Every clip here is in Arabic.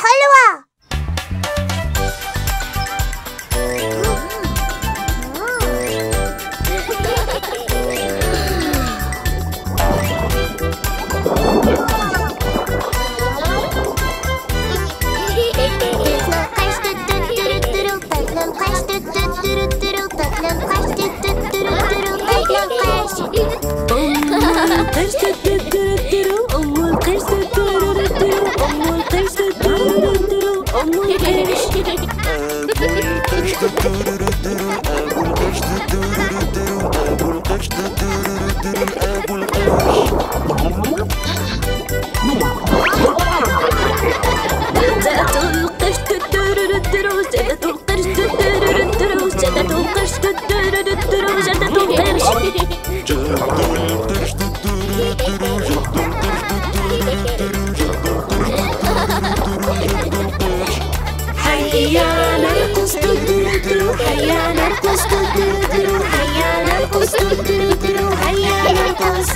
حلوة. هيا نرقص هيا نرقص هيا نرقص هيا نرقص.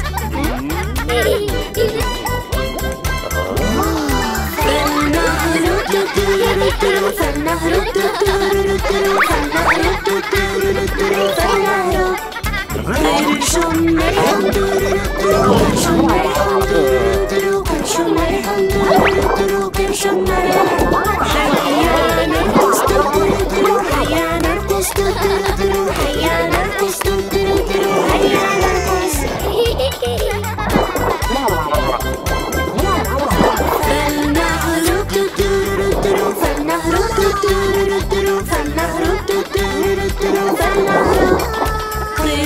فالنهر قرش مرح قرش مرح. هيا نرقص هيا نرقص هيا نرقص هيا نرقص. فالنهر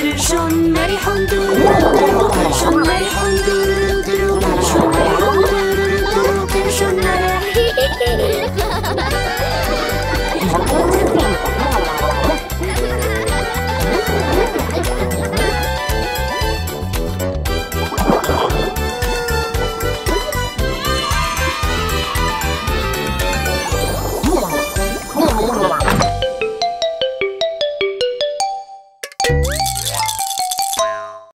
قرش مرح